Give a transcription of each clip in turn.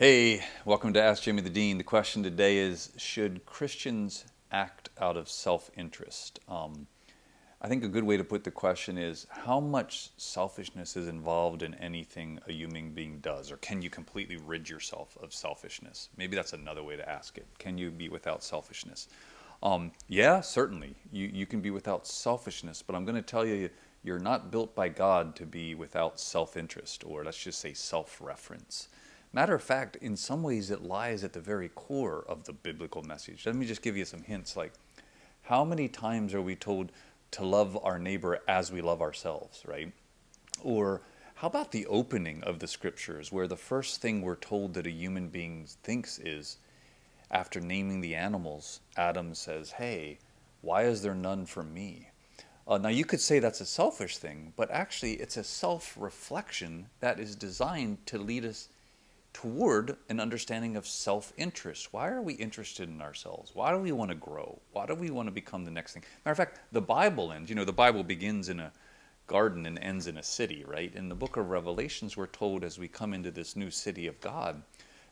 Hey, welcome to Ask Jimmy the Dean. The question today is, should Christians act out of self-interest? I think a good way to put the question is, how much selfishness is involved in anything a human being does? Or can you completely rid yourself of selfishness? Maybe that's another way to ask it. Can you be without selfishness? Yeah, certainly. You can be without selfishness, but I'm going to tell you, you're not built by God to be without self-interest, or let's just say self-reference. Matter of fact, in some ways it lies at the very core of the biblical message. Let me just give you some hints. Like, how many times are we told to love our neighbor as we love ourselves, right? Or how about the opening of the scriptures, where the first thing we're told that a human being thinks is, after naming the animals, Adam says, hey, why is there none for me? Now, you could say that's a selfish thing, but actually it's a self-reflection that is designed to lead us toward an understanding of self-interest. Why are we interested in ourselves? Why do we want to grow? Why do we want to become the next thing? Matter of fact, the Bible ends, the Bible begins in a garden and ends in a city, right? In the book of Revelations, we're told as we come into this new city of God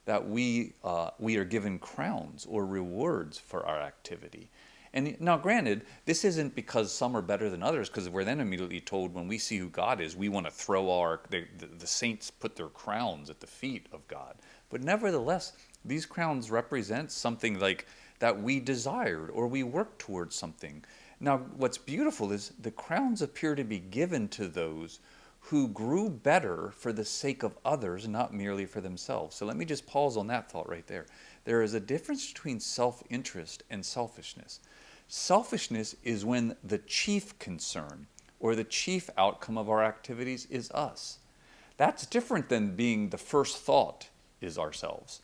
that we are given crowns or rewards for our activity. And now, granted, this isn't because some are better than others, because we're then immediately told when we see who God is, we want to throw the saints put their crowns at the feet of God. But nevertheless, these crowns represent something like that we desired or we worked towards something. Now, what's beautiful is the crowns appear to be given to those who grew better for the sake of others, not merely for themselves. So let me just pause on that thought right there. There is a difference between self-interest and selfishness. Selfishness is when the chief concern or the chief outcome of our activities is us. That's different than being the first thought is ourselves.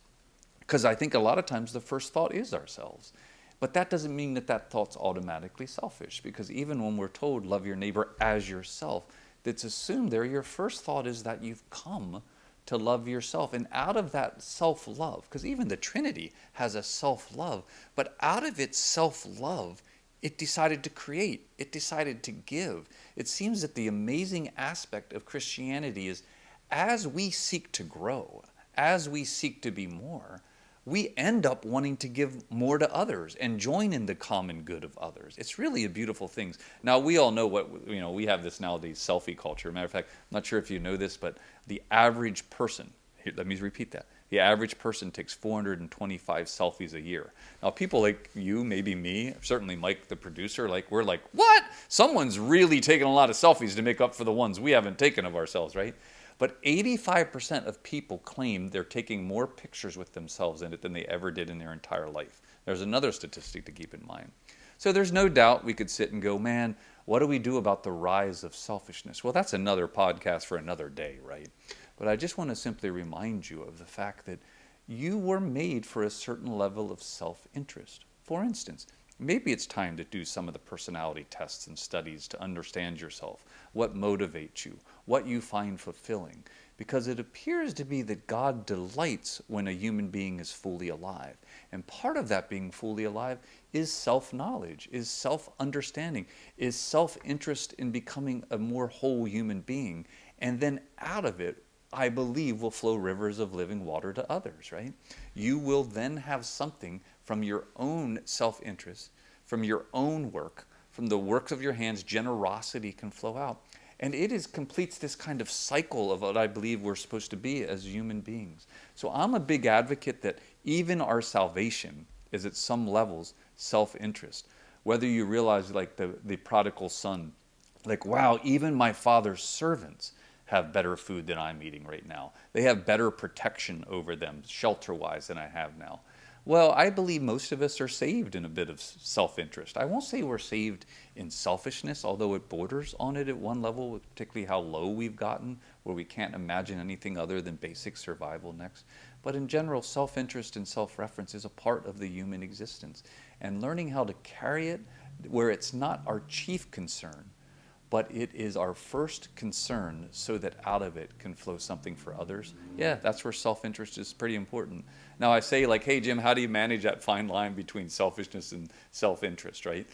Because I think a lot of times the first thought is ourselves. But that doesn't mean that that thought's automatically selfish, because even when we're told love your neighbor as yourself, it's assumed there your first thought is that you've come to love yourself. And out of that self-love, because even the Trinity has a self-love, but out of its self-love, it decided to create, it decided to give. It seems that the amazing aspect of Christianity is as we seek to grow, as we seek to be more, we end up wanting to give more to others and join in the common good of others. It's really a beautiful thing. Now, we all know we have this nowadays, selfie culture. Matter of fact, I'm not sure if you know this, but the average person, here, let me repeat that. The average person takes 425 selfies a year. Now, people like you, maybe me, certainly Mike, the producer, we're like, what? Someone's really taking a lot of selfies to make up for the ones we haven't taken of ourselves, right? But 85% of people claim they're taking more pictures with themselves in it than they ever did in their entire life. There's another statistic to keep in mind. So there's no doubt we could sit and go, man, what do we do about the rise of selfishness? Well, that's another podcast for another day, right? But I just want to simply remind you of the fact that you were made for a certain level of self-interest. For instance, maybe it's time to do some of the personality tests and studies to understand yourself, what motivates you, what you find fulfilling, because it appears to be that God delights when a human being is fully alive. And part of that being fully alive is self-knowledge, is self-understanding, is self-interest in becoming a more whole human being. And then out of it, I believe, will flow rivers of living water to others, right? You will then have something from your own self-interest, from your own work, from the works of your hands, generosity can flow out. And it completes this kind of cycle of what I believe we're supposed to be as human beings. So I'm a big advocate that even our salvation is at some levels self-interest. Whether you realize, like the prodigal son, like, wow, even my father's servants have better food than I'm eating right now. They have better protection over them, shelter-wise, than I have now. Well, I believe most of us are saved in a bit of self-interest. I won't say we're saved in selfishness, although it borders on it at one level, particularly how low we've gotten, where we can't imagine anything other than basic survival next. But in general, self-interest and self-reference is a part of the human existence. And learning how to carry it where it's not our chief concern, but it is our first concern so that out of it can flow something for others. Yeah, that's where self-interest is pretty important. Now I say, like, hey Jim, how do you manage that fine line between selfishness and self-interest, right?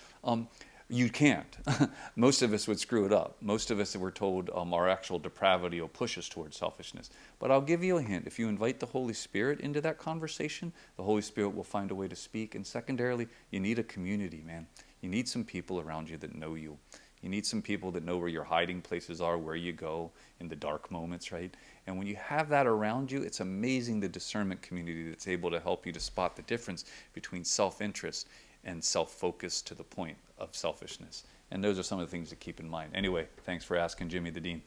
You can't. Most of us would screw it up. Most of us, we're told our actual depravity will push us towards selfishness. But I'll give you a hint. If you invite the Holy Spirit into that conversation, the Holy Spirit will find a way to speak. And secondarily, you need a community, man. You need some people around you that know you. You need some people that know where your hiding places are, where you go in the dark moments, right? And when you have that around you, it's amazing the discernment community that's able to help you to spot the difference between self-interest and self-focus to the point of selfishness. And those are some of the things to keep in mind. Anyway, thanks for asking, Jimmy the Dean.